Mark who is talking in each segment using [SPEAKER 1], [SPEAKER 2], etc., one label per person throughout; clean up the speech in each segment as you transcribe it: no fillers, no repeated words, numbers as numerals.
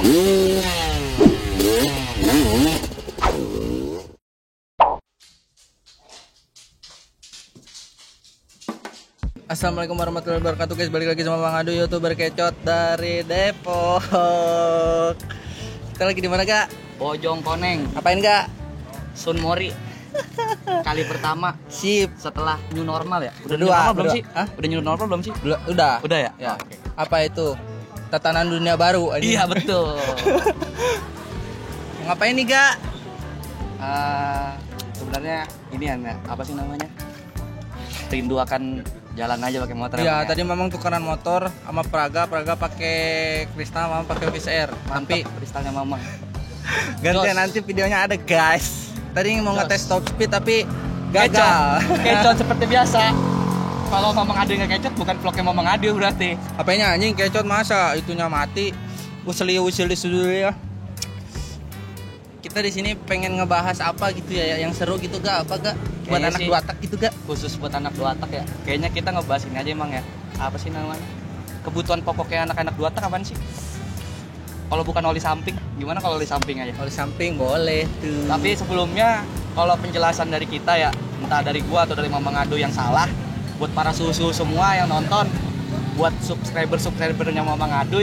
[SPEAKER 1] Assalamualaikum warahmatullahi wabarakatuh guys, balik lagi sama Bang Adu, YouTuber kecot dari Depok. Kita lagi di mana Kak?
[SPEAKER 2] Bojong Koneng.
[SPEAKER 1] Apain Kak?
[SPEAKER 2] Sun Mori. Kali pertama
[SPEAKER 1] Sip.
[SPEAKER 2] setelah new normal ya. Udah
[SPEAKER 1] Berdua,
[SPEAKER 2] new normal belum
[SPEAKER 1] berdua.
[SPEAKER 2] sih?
[SPEAKER 1] Hah?
[SPEAKER 2] Udah new normal belum sih?
[SPEAKER 1] Udah.
[SPEAKER 2] Udah ya?
[SPEAKER 1] Ya.
[SPEAKER 2] Oke.
[SPEAKER 1] Apa itu? Tatanan dunia baru anjing.
[SPEAKER 2] Iya betul.
[SPEAKER 1] Ngapain nih Kak?
[SPEAKER 2] Sebenarnya ini ya, apa sih namanya? Rindu akan jalan aja pakai motor.
[SPEAKER 1] Iya, tadi memang tukeran motor sama Praga pakai Kristal, Mama pakai VCR.
[SPEAKER 2] Mantap kristalnya mama.
[SPEAKER 1] Gantian
[SPEAKER 2] Jos.
[SPEAKER 1] nanti videonya ada guys. Tadi mau ngetes top speed tapi gagal.
[SPEAKER 2] Kecot seperti biasa. Kalau Mamang Ade nggak kecot, bukan vlognya Mamang Ade berarti.
[SPEAKER 1] Apanya anjing kecot, masa itunya mati. Useli dulu ya. Kita di sini pengen ngebahas apa gitu ya yang seru gitu Gak? Apa Gak? Buat
[SPEAKER 2] Kayaknya
[SPEAKER 1] anak
[SPEAKER 2] sih-
[SPEAKER 1] dua tak gitu Gak?
[SPEAKER 2] Khusus buat anak dua tak ya. Kayaknya kita ngebahas ini aja emang ya. Apa sih namanya? Kebutuhan pokoknya anak-anak dua tak apaan sih? Kalau bukan oli samping, gimana kalau oli samping aja?
[SPEAKER 1] Kalau di samping boleh tuh.
[SPEAKER 2] Tapi sebelumnya kalau penjelasan dari kita ya, entah dari gua atau dari Mamang Ado yang salah, buat para susu semua yang nonton, buat subscribernya Mamang Ado,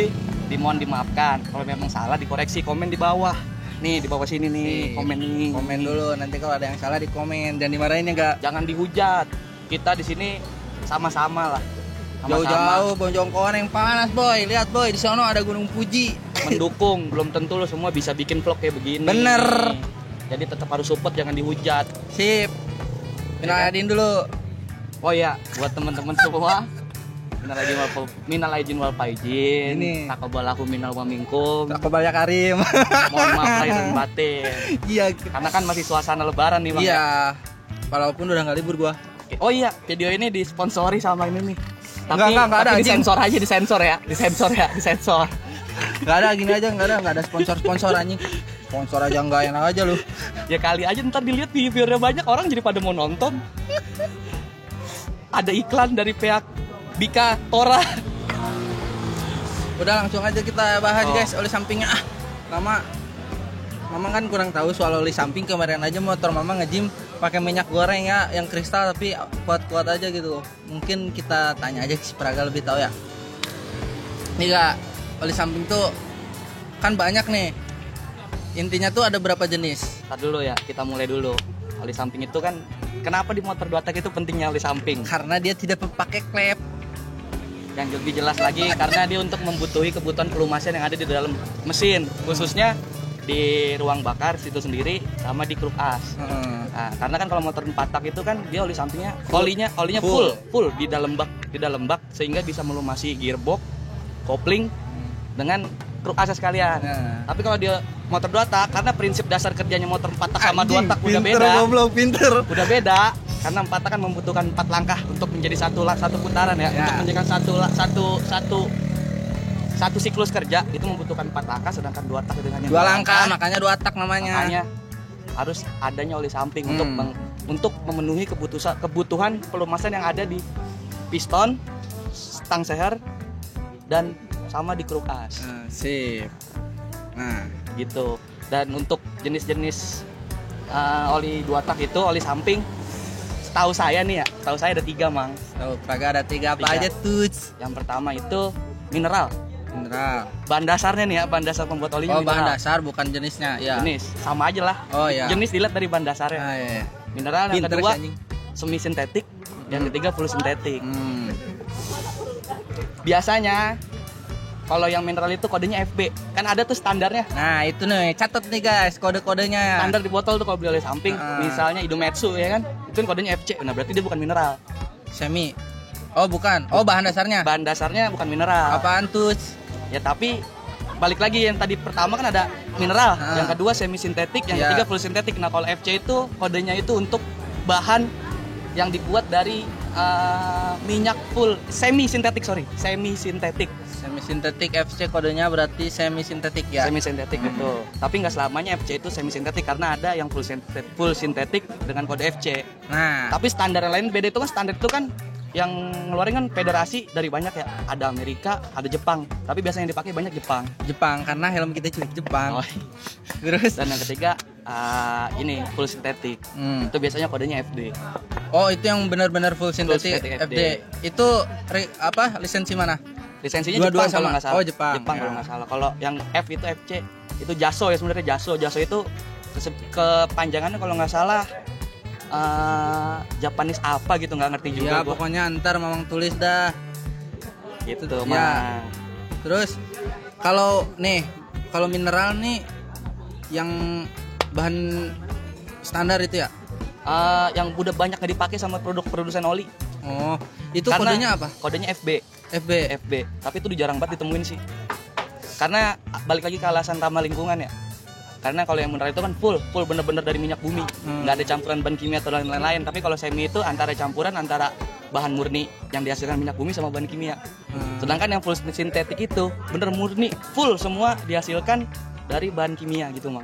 [SPEAKER 2] dimohon dimaafkan. Kalau memang salah dikoreksi, komen di bawah. Nih di bawah sini nih, komen nih.
[SPEAKER 1] Komen dulu, nanti kalau ada yang salah di komen. Jangan dimarahin ya Gak?
[SPEAKER 2] Jangan dihujat. Kita di sini sama-sama lah. Sama-sama
[SPEAKER 1] Jauh-jauh Bojong Koneng panas boy. Lihat boy, di sana ada Gunung Fuji.
[SPEAKER 2] mendukung. Belum tentu lo semua bisa bikin vlog kayak begini.
[SPEAKER 1] Bener.
[SPEAKER 2] Jadi tetap harus support, jangan dihujat.
[SPEAKER 1] Sip. Minal dulu.
[SPEAKER 2] Oh ya, buat teman-teman semua, minal aidin wal faizin.
[SPEAKER 1] Ini.
[SPEAKER 2] Taqabbalahu minal wa minkum.
[SPEAKER 1] Aku banyak Karim.
[SPEAKER 2] Mohon maaf lahir dan batin.
[SPEAKER 1] Iya.
[SPEAKER 2] Karena kan masih suasana lebaran nih, Bang.
[SPEAKER 1] Iya. Walaupun udah nggak libur gua.
[SPEAKER 2] Oh iya, video ini disponsori sama ini nih.
[SPEAKER 1] Enggak ada,
[SPEAKER 2] tapi
[SPEAKER 1] anjing.
[SPEAKER 2] disensor aja, disensor.
[SPEAKER 1] Nggak ada, gini aja nggak ada sponsor anjing. Sponsor aja nggak enak aja lu.
[SPEAKER 2] Ya kali aja ntar dilihat viewernya banyak, orang jadi pada mau nonton. Ada iklan dari pihak Bika Tora.
[SPEAKER 1] Udah langsung aja kita bahas
[SPEAKER 2] Oh.
[SPEAKER 1] guys, oli sampingnya. Mama kan kurang tahu soal oli samping. Kemarin aja motor Mama nge-gym pakai minyak goreng ya, yang kristal tapi kuat-kuat aja gitu. Mungkin kita tanya aja ke si Praga lebih tahu ya. Nih Kak, oli samping tuh kan banyak nih. Intinya tuh ada berapa jenis?
[SPEAKER 2] Ntar dulu ya, kita mulai dulu. Oli samping itu kan, kenapa di motor 2 tak itu pentingnya oli samping?
[SPEAKER 1] Karena dia tidak pakai klep.
[SPEAKER 2] Yang lebih jelas lagi, karena dia untuk membutuhi kebutuhan pelumasan yang ada di dalam mesin, khususnya di ruang bakar situ sendiri sama di kruk as. Nah, karena kan kalau motor 4 tak itu kan dia oli sampingnya, olinya full di dalam bak sehingga bisa melumasi gearbox, kopling dengan kruk as sekalian.
[SPEAKER 1] Nah.
[SPEAKER 2] Tapi kalau dia motor 2 tak, karena prinsip dasar kerjanya motor 4 tak sama 2 tak udah
[SPEAKER 1] pinter,
[SPEAKER 2] beda.
[SPEAKER 1] goblok, pinter.
[SPEAKER 2] Udah beda karena 4 tak kan membutuhkan 4 langkah untuk menjadi satu putaran ya.
[SPEAKER 1] Ya.
[SPEAKER 2] Untuk menjadikan satu siklus kerja itu membutuhkan 4 langkah, sedangkan 2 tak dengan yang
[SPEAKER 1] 2 langkah, makanya 2 tak namanya.
[SPEAKER 2] makanya harus adanya oli samping untuk memenuhi kebutuhan pelumasan yang ada di piston, stang seher dan sama di kruk as.
[SPEAKER 1] Nah, sip. Nah,
[SPEAKER 2] Gitu. Dan untuk jenis-jenis oli 2 tak itu, oli samping, setahu saya ada 3 Mang.
[SPEAKER 1] tahu Praga ada 3 apa
[SPEAKER 2] 3.
[SPEAKER 1] aja tuh?
[SPEAKER 2] Yang pertama itu mineral.
[SPEAKER 1] Mineral.
[SPEAKER 2] Bahan dasarnya nih ya, bahan dasar pembuat olinya
[SPEAKER 1] Oh, bahan
[SPEAKER 2] mineral.
[SPEAKER 1] dasar bukan jenisnya, ya.
[SPEAKER 2] Jenis sama aja lah.
[SPEAKER 1] Oh iya.
[SPEAKER 2] Jenis dilihat dari bahan dasarnya.
[SPEAKER 1] Ah, iya.
[SPEAKER 2] Mineral. Yang
[SPEAKER 1] Pinter
[SPEAKER 2] kedua
[SPEAKER 1] sih, anjing.
[SPEAKER 2] semi sintetik, yang ketiga full sintetik. Biasanya kalau yang mineral itu kodenya FB. Kan ada tuh standarnya.
[SPEAKER 1] Nah, itu nih, catat nih guys, kode-kodenya.
[SPEAKER 2] Standar di botol tuh kalau beli oli samping, misalnya Idometsu ya kan, itu kan kodenya FC. Nah berarti dia bukan mineral.
[SPEAKER 1] Semi. Oh, bukan. Oh, bahan dasarnya.
[SPEAKER 2] Bahan dasarnya bukan mineral.
[SPEAKER 1] Apaan tuh?
[SPEAKER 2] Ya tapi balik lagi, yang tadi pertama kan ada mineral, yang kedua semi sintetik, yang
[SPEAKER 1] Iya.
[SPEAKER 2] ketiga full sintetik. Nah kalau FC itu kodenya itu untuk bahan yang dibuat dari minyak full semi sintetik.
[SPEAKER 1] Semi sintetik FC kodenya berarti semi sintetik ya.
[SPEAKER 2] Semi sintetik betul. Tapi nggak selamanya FC itu semi sintetik, karena ada yang full sintetik dengan kode FC.
[SPEAKER 1] Nah,
[SPEAKER 2] Tapi standar yang lain beda. Itu kan standar itu kan yang ngeluarin kan federasi dari banyak ya. Ada Amerika, ada Jepang. Tapi biasanya yang dipakai banyak Jepang.
[SPEAKER 1] Jepang karena helm kita culik Jepang.
[SPEAKER 2] Oh.
[SPEAKER 1] Terus
[SPEAKER 2] Dan yang ketiga ini full sintetik. Itu biasanya kodenya FD.
[SPEAKER 1] Oh, itu yang benar-benar full sintetik FD. Itu lisensi mana?
[SPEAKER 2] Lisensinya Jepang kalau nggak salah.
[SPEAKER 1] Oh, Jepang ya.
[SPEAKER 2] Kalau nggak salah. Kalau yang F itu FC, itu JASO ya sebenarnya. JASO itu kepanjangannya kalau nggak salah Japanese apa gitu, nggak ngerti juga.
[SPEAKER 1] Ya pokoknya ntar Mamang tulis dah.
[SPEAKER 2] Gitu
[SPEAKER 1] ya.
[SPEAKER 2] Mang.
[SPEAKER 1] Terus kalau mineral nih yang bahan standar itu ya?
[SPEAKER 2] Yang udah banyak nggak dipakai sama produsen oli.
[SPEAKER 1] Oh, itu
[SPEAKER 2] karena
[SPEAKER 1] kodenya apa?
[SPEAKER 2] Kodenya FB.
[SPEAKER 1] FB.
[SPEAKER 2] Tapi itu jarang banget ditemuin sih. Karena balik lagi ke alasan ramah lingkungan ya. Karena kalau yang mineral itu kan full bener-bener dari minyak bumi, nggak ada campuran bahan kimia atau lain-lain. Tapi kalau semi itu campuran antara bahan murni yang dihasilkan minyak bumi sama bahan kimia. Sedangkan yang full sintetik itu bener murni, full semua dihasilkan dari bahan kimia gitu, Mang.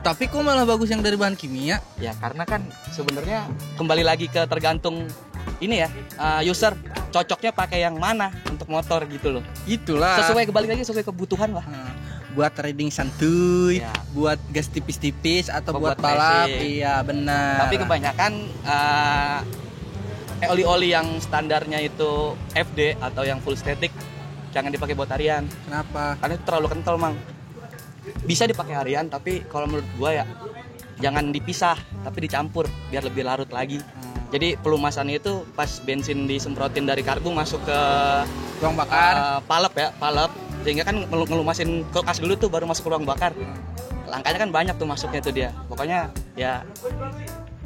[SPEAKER 1] Tapi kok malah bagus yang dari bahan kimia?
[SPEAKER 2] Ya karena kan sebenarnya kembali lagi ke tergantung ini ya, user cocoknya pakai yang mana untuk motor gitu loh.
[SPEAKER 1] Itulah.
[SPEAKER 2] Kembali lagi sesuai kebutuhan lah.
[SPEAKER 1] Buat riding santuy,
[SPEAKER 2] ya.
[SPEAKER 1] Buat gas tipis-tipis atau buat balap, iya benar.
[SPEAKER 2] Tapi kebanyakan oli-oli yang standarnya itu FD atau yang full static jangan dipakai buat harian.
[SPEAKER 1] Kenapa?
[SPEAKER 2] Karena itu terlalu kental, Mang. Bisa dipakai harian, tapi kalau menurut gua ya jangan dipisah, tapi dicampur biar lebih larut lagi. Jadi pelumasannya itu pas bensin disemprotin dari karbu masuk ke
[SPEAKER 1] ruang bakar,
[SPEAKER 2] palep, sehingga kan ngelumasin kulkas dulu tuh baru masuk ke ruang bakar. Langkahnya kan banyak tuh masuknya tuh dia. Pokoknya ya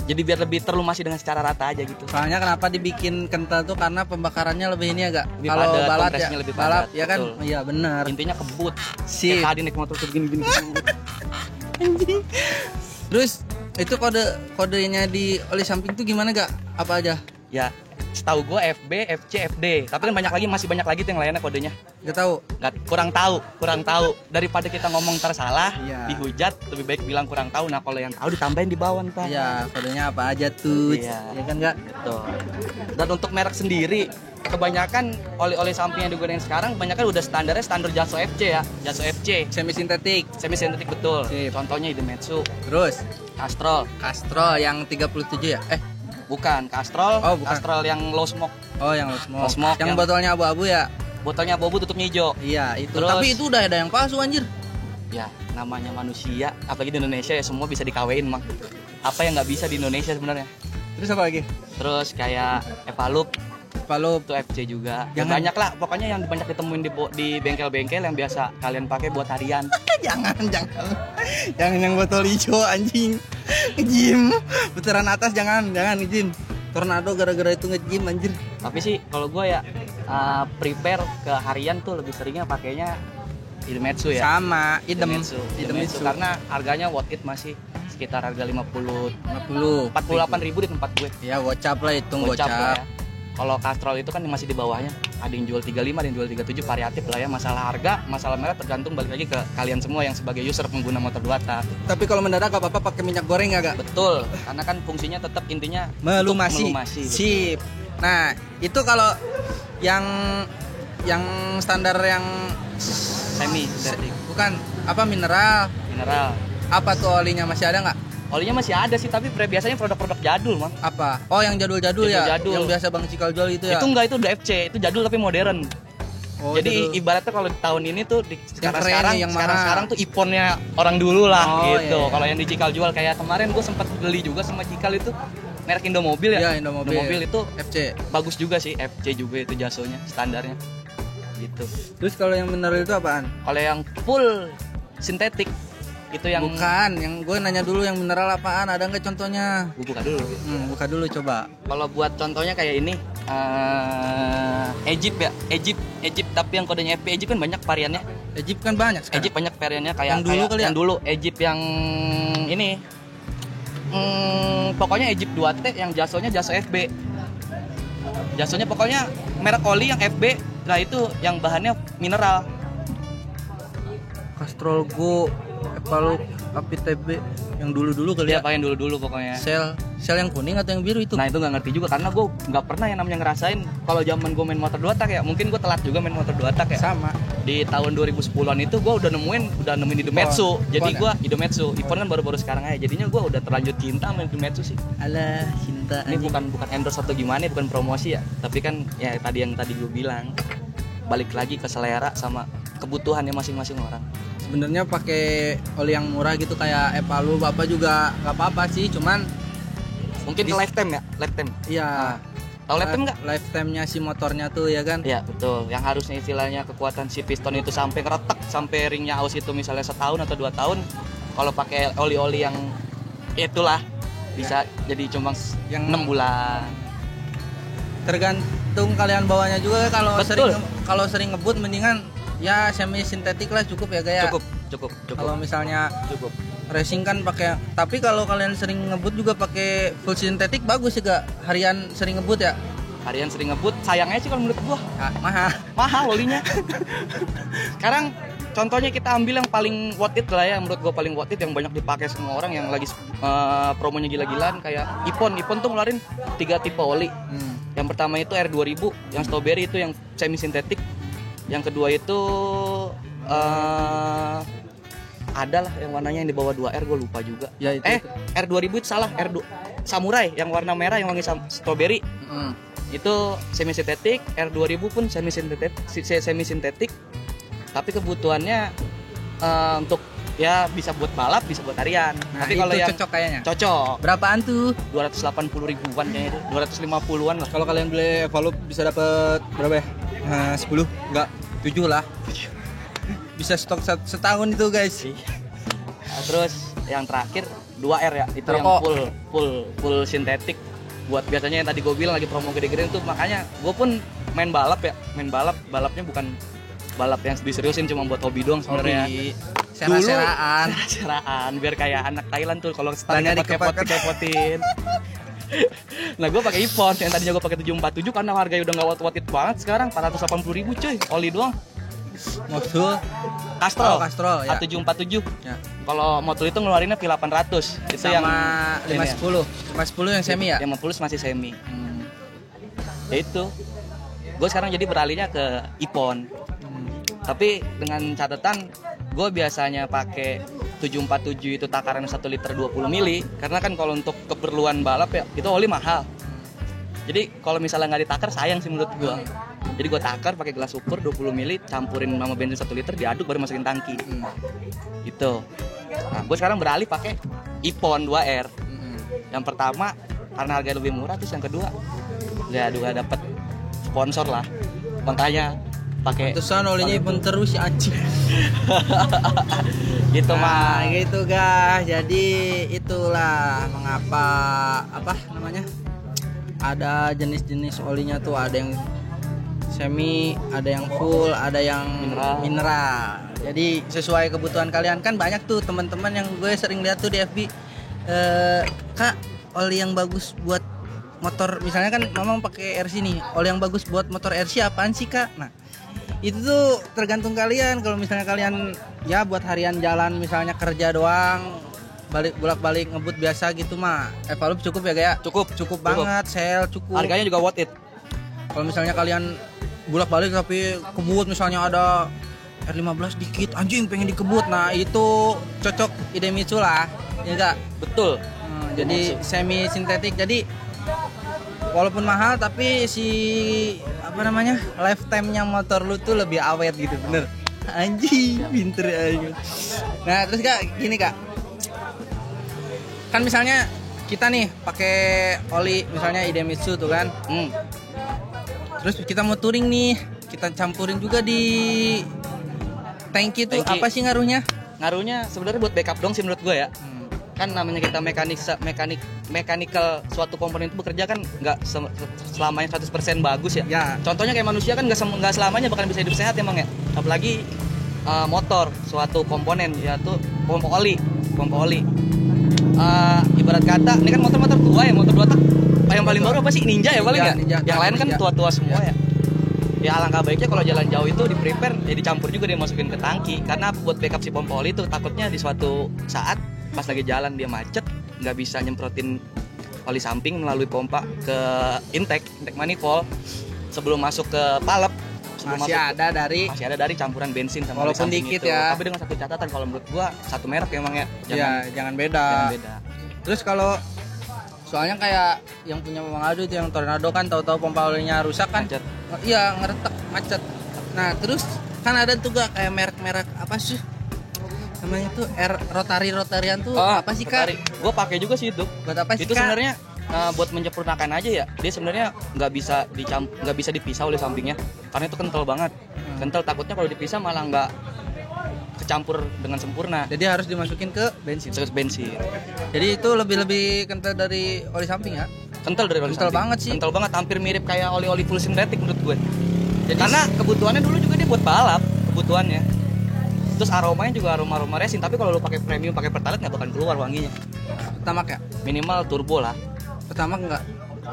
[SPEAKER 2] jadi biar lebih terlumasi dengan secara rata aja gitu.
[SPEAKER 1] Soalnya kenapa dibikin kental tuh karena pembakarannya lebih ini agak.
[SPEAKER 2] Kalau balap ya,
[SPEAKER 1] lebih balap ya kan? Iya benar.
[SPEAKER 2] Intinya kebut.
[SPEAKER 1] Sip.
[SPEAKER 2] Kayak tadi naik motor tuh gini.
[SPEAKER 1] Terus itu kodenya di oli samping tuh gimana gak? Apa aja?
[SPEAKER 2] Ya, setahu gue FB, FC, FD. Tapi kan masih banyak lagi tuh yang lainnya kodenya.
[SPEAKER 1] Gak tahu.
[SPEAKER 2] Kurang tahu. Daripada kita ngomong tersalah, dihujat, lebih baik bilang kurang tahu. Nah, kalau yang tahu ditambahin di bawah, Pak.
[SPEAKER 1] Iya, kodenya apa aja tuh?
[SPEAKER 2] Iya.
[SPEAKER 1] Ya kan enggak?
[SPEAKER 2] Betul. Dan untuk merek sendiri, kebanyakan oli-oli samping yang digunakan sekarang kebanyakan udah standar JASO FC ya. JASO FC. Semi sintetik betul.
[SPEAKER 1] Sip.
[SPEAKER 2] Contohnya Idemitsu.
[SPEAKER 1] Terus
[SPEAKER 2] Castrol
[SPEAKER 1] yang 37 ya?
[SPEAKER 2] Bukan, Castrol.
[SPEAKER 1] Oh, bukan.
[SPEAKER 2] Castrol yang low smoke.
[SPEAKER 1] Oh, yang low smoke. Yang botolnya abu-abu ya?
[SPEAKER 2] Botolnya abu-abu tutupnya hijau.
[SPEAKER 1] Iya, itu.
[SPEAKER 2] Terus,
[SPEAKER 1] tapi itu udah ada yang palsu anjir.
[SPEAKER 2] Ya, namanya manusia, apalagi di Indonesia ya semua bisa dikawein, Mang. Apa yang nggak bisa di Indonesia sebenarnya?
[SPEAKER 1] Terus apa lagi?
[SPEAKER 2] Terus kayak Evalup itu FC juga. Banyak lah, pokoknya yang banyak ditemuin di bengkel-bengkel yang biasa kalian pakai buat harian.
[SPEAKER 1] jangan yang botol hijau anjing. Nge-gym putaran atas jangan nge-gym. Tornado gara-gara itu nge-gym anjir.
[SPEAKER 2] Tapi sih kalau gue ya prepare ke harian tuh lebih seringnya pakainya Idemitsu ya.
[SPEAKER 1] Sama Idemitsu
[SPEAKER 2] karena harganya worth it, masih sekitar harga 48.000 di tempat gue.
[SPEAKER 1] Ya gocap lah, hitung gocap.
[SPEAKER 2] Ya. Kalau Castrol itu kan masih di bawahnya, ada yang jual 35, ada yang jual 37, variatif lah ya. Masalah harga, masalah merek tergantung balik lagi ke kalian semua yang sebagai user pengguna motor 2 tak.
[SPEAKER 1] Tapi kalau mendadak gak apa-apa pakai minyak goreng gak?
[SPEAKER 2] Betul, karena kan fungsinya tetap intinya
[SPEAKER 1] melumasi. Sip. Nah, itu kalau yang standar yang
[SPEAKER 2] semi sintetik.
[SPEAKER 1] Bukan, apa mineral. Apa tuh olinya masih ada nggak?
[SPEAKER 2] Olinya masih ada sih, tapi biasanya produk-produk jadul, Mang.
[SPEAKER 1] Apa? Oh, yang jadul-jadul ya? Yang biasa Bang Cikal jual itu ya?
[SPEAKER 2] Itu enggak, itu udah FC, itu jadul tapi modern.
[SPEAKER 1] Oh,
[SPEAKER 2] jadi jadul. Ibaratnya kalau di tahun ini tuh sekarang tuh iPhone-nya orang dulu lah gitu. Iya. Kalau yang di Cikal jual kayak kemarin gue sempat beli juga sama Cikal itu merek Indomobil ya.
[SPEAKER 1] Iya, Indomobil
[SPEAKER 2] itu
[SPEAKER 1] FC.
[SPEAKER 2] Bagus juga sih, FC juga itu jasonya, standarnya. Gitu.
[SPEAKER 1] Terus kalau yang mineral itu apaan?
[SPEAKER 2] Kalau yang full sintetik itu yang
[SPEAKER 1] bukan, yang gue nanya dulu yang mineral apaan, ada nggak contohnya?
[SPEAKER 2] Gue buka dulu.
[SPEAKER 1] Buka dulu coba.
[SPEAKER 2] Kalau buat contohnya kayak ini, Egypt ya, Egypt tapi yang kodenya FP. Egypt kan banyak variannya.
[SPEAKER 1] Egypt kan banyak sekarang.
[SPEAKER 2] Egypt banyak variannya kayak
[SPEAKER 1] yang dulu kali ya?
[SPEAKER 2] Yang dulu Egypt yang ini, pokoknya Egypt 2T yang jasonya jaso FB. Jasonya pokoknya merek oli yang FB, nah itu yang bahannya mineral.
[SPEAKER 1] Castrol Go, Evalup, Api TB yang dulu-dulu kali ya?
[SPEAKER 2] Apa yang dulu-dulu pokoknya.
[SPEAKER 1] Shell Sel yang kuning atau yang biru itu?
[SPEAKER 2] Nah itu nggak ngerti juga karena gue nggak pernah yang namanya ngerasain. Kalau zaman gue main motor 2 tak ya, mungkin gue telat juga main motor 2 tak ya.
[SPEAKER 1] Sama.
[SPEAKER 2] Di tahun 2010-an itu gue udah nemuin Idemitsu. Jadi gue Idemitsu, Ippon kan baru-baru sekarang aja. Jadinya gue udah terlanjur cinta sama Idemitsu sih.
[SPEAKER 1] Alah, cinta.
[SPEAKER 2] Ini bukan endorse atau gimana, bukan promosi ya. Tapi kan ya tadi gue bilang, balik lagi ke selera sama kebutuhannya masing-masing orang.
[SPEAKER 1] Sebenarnya pakai oli yang murah gitu kayak Epalu Bapak juga nggak apa-apa sih, cuman
[SPEAKER 2] mungkin ke lifetime ya, lifetime.
[SPEAKER 1] Iya.
[SPEAKER 2] Tahu lifetime nggak?
[SPEAKER 1] Lifetime-nya si motornya tuh ya kan?
[SPEAKER 2] Iya betul. Yang harusnya istilahnya kekuatan si piston itu sampai ngeretak, sampai ringnya aus itu misalnya 1 tahun atau 2 tahun. Kalau pakai oli-oli yang itulah bisa jadi cuma yang 6 bulan.
[SPEAKER 1] Tergantung kalian bawanya juga.
[SPEAKER 2] Betul.
[SPEAKER 1] Kalau sering ngebut mendingan ya semi sintetik lah cukup ya kayak.
[SPEAKER 2] Cukup.
[SPEAKER 1] Kalau misalnya
[SPEAKER 2] cukup.
[SPEAKER 1] Racing kan pakai, tapi kalau kalian sering ngebut juga pakai full sintetik bagus juga. Harian sering ngebut ya?
[SPEAKER 2] Harian sering ngebut, sayangnya sih kalau menurut gua mahal olinya. Sekarang contohnya kita ambil yang paling worth it lah ya, menurut gua paling worth it yang banyak dipakai semua orang yang lagi promonya gila-gilaan kayak Ippon tuh ngeluarin 3 tipe oli. Yang pertama itu R2000, yang strawberry itu yang semi sintetik. Yang kedua itu ada lah yang warnanya yang di bawah 2R, gue lupa juga.
[SPEAKER 1] Ya, itu.
[SPEAKER 2] R2000 itu salah, Samurai yang warna merah yang wangi strawberry. Itu semi sintetik, R2000 pun semi sintetik. Tapi kebutuhannya untuk ya bisa buat balap, bisa buat harian.
[SPEAKER 1] Nah,
[SPEAKER 2] tapi kalau yang
[SPEAKER 1] cocok kayaknya.
[SPEAKER 2] Cocok.
[SPEAKER 1] Berapaan tuh?
[SPEAKER 2] 280 ribuan kayaknya itu. 250-an lah.
[SPEAKER 1] Kalau kalian beli Evalup bisa dapat berapa ya? 10? Enggak, 7 lah. Bisa stok setahun itu guys.
[SPEAKER 2] Nah, terus yang terakhir 2R ya, itu
[SPEAKER 1] Rokok.
[SPEAKER 2] yang full sintetik. Buat biasanya yang tadi gue bilang lagi promo gede-gede itu, makanya gue pun main balapnya bukan balap yang diseriusin, cuma buat hobi doang sebenarnya. Seraan biar kayak anak Thailand tuh kalau standnya pakai pot-potin. Nah gue pakai Ippon yang tadinya gue pakai 747 karena harganya udah nggak worth it banget, sekarang 480.000 cuy, oli doang.
[SPEAKER 1] Motul
[SPEAKER 2] Castrol
[SPEAKER 1] ya.
[SPEAKER 2] A747
[SPEAKER 1] Ya.
[SPEAKER 2] Kalau motor itu ngeluarinnya P800 itu
[SPEAKER 1] sama
[SPEAKER 2] yang
[SPEAKER 1] 510 yang semi ya.
[SPEAKER 2] 50 masih semi. Ya itu gue sekarang jadi beralihnya ke Ippon. Tapi dengan catatan gue biasanya pakai 747 itu takaran 1 liter 20 mili karena kan kalau untuk keperluan balap ya itu oli mahal. Jadi kalau misalnya nggak ditakar sayang sih menurut gue. Jadi gue takar pakai gelas ukur 20 mili, campurin sama bensin 1 liter, diaduk baru masukin tangki. Gitu. Nah, gue sekarang beralih pakai Ippon 2R. Yang pertama karena harga lebih murah, terus yang kedua ya juga dapat sponsor lah. Makanya pakai
[SPEAKER 1] Terusan olinya Ippon terus ya anjing.
[SPEAKER 2] Gitu mah.
[SPEAKER 1] Gitu guys. Jadi itulah mengapa ada jenis-jenis olinya tuh, ada yang semi, ada yang full, ada yang mineral. Jadi sesuai kebutuhan kalian, kan banyak tuh teman-teman yang gue sering lihat tuh di FB, Kak, oli yang bagus buat motor, misalnya kan Mamang pakai RC nih, oli yang bagus buat motor RC apaan sih Kak? Nah itu tuh tergantung kalian. Kalau misalnya kalian ya buat harian jalan, misalnya kerja doang, bolak-balik ngebut biasa gitu mah Evalup cukup ya kayak cukup banget. Sel cukup, harganya
[SPEAKER 2] juga worth it.
[SPEAKER 1] Kalau misalnya kalian bolak-balik tapi kebut, misalnya ada R15 dikit, anjing pengen dikebut, nah itu cocok Idemitsu lah ya enggak?
[SPEAKER 2] Betul.
[SPEAKER 1] Jadi semi sintetik, jadi walaupun mahal tapi si lifetime-nya motor lu tuh lebih awet gitu, bener. Anjing, pinter aja. Nah terus Kak, gini Kak, kan misalnya kita nih pakai oli misalnya Idemitsu tuh kan, terus kita mau touring nih, kita campurin juga di tangki tuh, apa sih ngaruhnya?
[SPEAKER 2] Ngaruhnya sebenarnya buat backup dong sih menurut gue ya. Kan namanya kita mechanical suatu komponen itu bekerja kan nggak selamanya 100% bagus ya. Contohnya kayak manusia kan nggak selamanya bahkan bisa hidup sehat emang ya. Apalagi motor, suatu komponen yaitu pompa oli. Ibarat kata ini kan motor tua ya, motor 2 tak. Yang paling baru apa sih? Ninja ya paling ya. Yang lain kan tua-tua semua ya. Ya alangkah baiknya kalau jalan jauh itu di prepare, ya dicampur juga, dia masukin ke tangki. Karena buat backup si pompa oli itu takutnya di suatu saat pas lagi jalan dia macet, nggak bisa nyemprotin oli samping melalui pompa ke intake manifold sebelum masuk ke palep.
[SPEAKER 1] Masih ada dari
[SPEAKER 2] campuran bensin sama oli
[SPEAKER 1] walaupun
[SPEAKER 2] samping
[SPEAKER 1] dikit
[SPEAKER 2] itu.
[SPEAKER 1] ya.
[SPEAKER 2] Tapi dengan satu catatan, kalau menurut gua satu merek emang ya.
[SPEAKER 1] Jangan beda. Terus kalau soalnya kayak yang punya Mamang Ado itu yang Tornado kan tahu-tahu pompa olinya rusak kan.
[SPEAKER 2] Macet.
[SPEAKER 1] Iya, ngeretak, macet. Nah, terus kan ada tuh gak kayak merek-merek apa sih? Namanya tuh rotarian tuh apa sih, Kak?
[SPEAKER 2] Gua pakai juga sih itu.
[SPEAKER 1] Buat apa sih,
[SPEAKER 2] itu
[SPEAKER 1] Kak?
[SPEAKER 2] sebenarnya buat menyempurnakan aja ya. Dia sebenarnya nggak bisa dipisah oleh sampingnya karena itu kental banget. Kental, takutnya kalau dipisah malah nggak kecampur dengan sempurna.
[SPEAKER 1] Jadi harus dimasukin ke bensin.
[SPEAKER 2] Terus bensin.
[SPEAKER 1] Jadi itu lebih kental dari oli samping ya?
[SPEAKER 2] Kental dari oli
[SPEAKER 1] Kental
[SPEAKER 2] samping.
[SPEAKER 1] banget sih.
[SPEAKER 2] Kental banget, hampir mirip kayak oli-oli full synthetic menurut gue. Jadi karena kebutuhannya dulu juga dia buat balap kebutuhannya. Terus aromanya juga aroma racing, tapi kalau lu pakai premium, pakai pertalite nggak bakal keluar wanginya.
[SPEAKER 1] Pertamax ya?
[SPEAKER 2] Minimal turbo lah.
[SPEAKER 1] Pertamax enggak?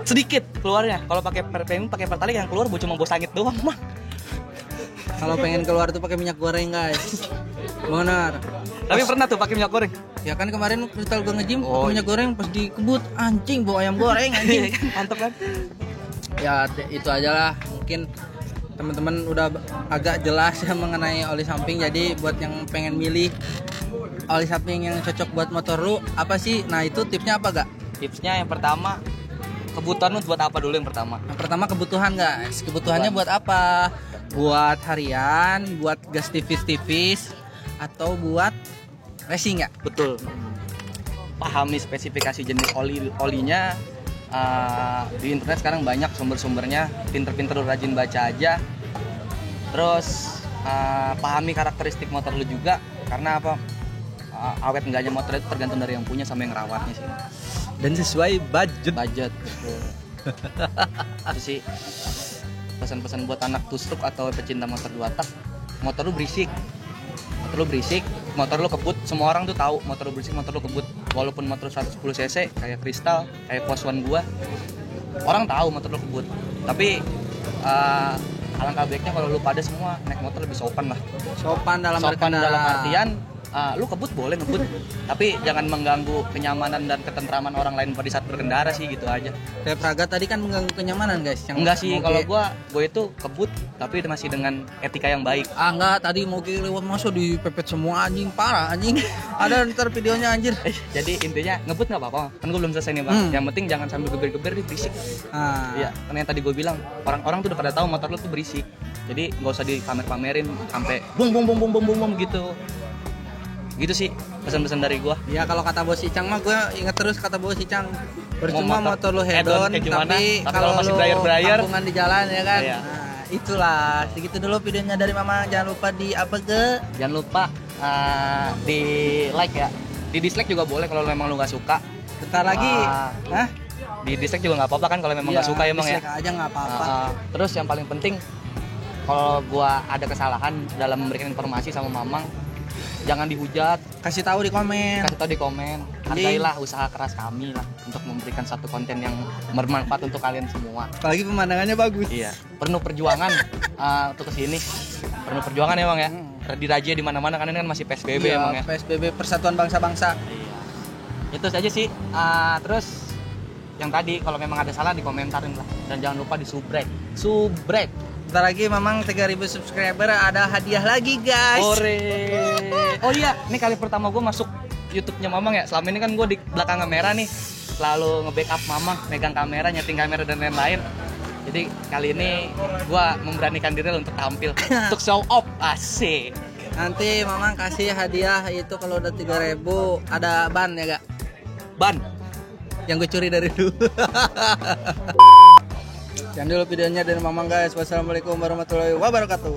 [SPEAKER 2] Sedikit keluarnya. Kalau pakai premium, pakai pertalite yang keluar cuma bau sangit doang mah.
[SPEAKER 1] Kalau pengen keluar tuh pakai minyak goreng, guys. Benar.
[SPEAKER 2] Tapi pernah tuh pakai minyak goreng.
[SPEAKER 1] Ya kan kemarin kristal gue nge-gym pakai minyak goreng pas dikebut, anjing bau ayam goreng anjing.
[SPEAKER 2] Mantap kan?
[SPEAKER 1] Ya itu aja lah, mungkin teman-teman udah agak jelas ya mengenai oli samping. Jadi buat yang pengen milih oli samping yang cocok buat motor lu apa sih? Nah itu tipsnya apa gak?
[SPEAKER 2] Tipsnya yang pertama, kebutuhan lu buat apa dulu yang pertama?
[SPEAKER 1] Yang pertama kebutuhan guys. Kebutuhannya buat apa? Buat harian, buat gas tipis-tipis, atau buat racing ya?
[SPEAKER 2] Betul. Pahami spesifikasi jenis olinya. Di internet sekarang banyak sumber-sumbernya, pinter-pinter rajin baca aja. Terus pahami karakteristik motor lu juga, karena apa, awet enggaknya motor itu tergantung dari yang punya sama yang ngerawatnya sih.
[SPEAKER 1] Dan sesuai budget.
[SPEAKER 2] Betul. Itu sih pesan-pesan buat anak tusruk atau pecinta motor 2 tak. Motor lu berisik, motor lu kebut. Semua orang tuh tahu motor lu berisik, motor lu kebut. Walaupun motor 110 cc kayak Crystal, kayak Post One gua, orang tahu motor lu kebut. Tapi alangkah baiknya kalau lu pada semua naik motor lebih sopan lah.
[SPEAKER 1] Sopan dalam
[SPEAKER 2] artian lu kebut boleh ngebut, tapi jangan mengganggu kenyamanan dan ketentraman orang lain pada saat berkendara sih, gitu aja.
[SPEAKER 1] Kayak Praga tadi kan mengganggu kenyamanan guys.
[SPEAKER 2] Enggak sih, kalau gue itu kebut tapi masih dengan etika yang baik.
[SPEAKER 1] Enggak, tadi mau lewat masuk dipepet semua anjing, parah anjing. Ada ntar videonya anjir.
[SPEAKER 2] Jadi intinya ngebut nggak apa-apa, kan gue belum selesai nih bang. Yang penting jangan sambil geber-geber nih, berisik. Iya, karena yang tadi gue bilang orang-orang tuh udah pada tahu motor lu tuh berisik. Jadi nggak usah dipamer-pamerin sampai bum gitu. Gitu sih pesan-pesan dari gua. Ya
[SPEAKER 1] kalau kata Bos Icang mah gua inget terus kata Bos Icang, percuma motor lu hedon tapi kalau masih
[SPEAKER 2] berayar
[SPEAKER 1] kampungan di jalan ya kan.
[SPEAKER 2] Iya.
[SPEAKER 1] Nah, itulah segitu dulu videonya dari Mama. Jangan lupa di
[SPEAKER 2] jangan lupa di like ya. Di dislike juga boleh kalau memang lu nggak suka.
[SPEAKER 1] Bentar lagi.
[SPEAKER 2] Di dislike juga nggak apa-apa kan kalau memang nggak suka emang ya.
[SPEAKER 1] Dislike aja nggak apa-apa.
[SPEAKER 2] Terus yang paling penting, kalau gua ada kesalahan dalam memberikan informasi sama Mamang, jangan dihujat,
[SPEAKER 1] kasih tahu di komen.
[SPEAKER 2] Hargailah usaha keras kami lah untuk memberikan satu konten yang bermanfaat untuk kalian semua.
[SPEAKER 1] Apalagi pemandangannya bagus.
[SPEAKER 2] Iya, penuh perjuangan untuk kesini. Penuh perjuangan emang ya. Dirajia di mana-mana karena ini kan masih PSBB emang ya.
[SPEAKER 1] PSBB Persatuan Bangsa-Bangsa.
[SPEAKER 2] Iya. Itu saja sih. Terus yang tadi kalau memang ada salah dikomentarin lah, dan jangan lupa di subscribe.
[SPEAKER 1] Bentar lagi Mamang 3.000 subscriber ada hadiah lagi guys.
[SPEAKER 2] Oh iya, ini kali pertama gue masuk YouTube-nya Mamang ya. Selama ini kan gue di belakang kamera nih, selalu nge-backup Mamang, megang kamera, nyeting kamera dan lain-lain. Jadi kali ini gue memberanikan diri untuk tampil, untuk show off, asik.
[SPEAKER 1] Nanti Mamang kasih hadiah itu kalau udah 3.000 ada ban ya gak?
[SPEAKER 2] Ban?
[SPEAKER 1] Yang gue curi dari dulu. Jangan dulu videonya dari Mamang guys. Wassalamualaikum warahmatullahi wabarakatuh.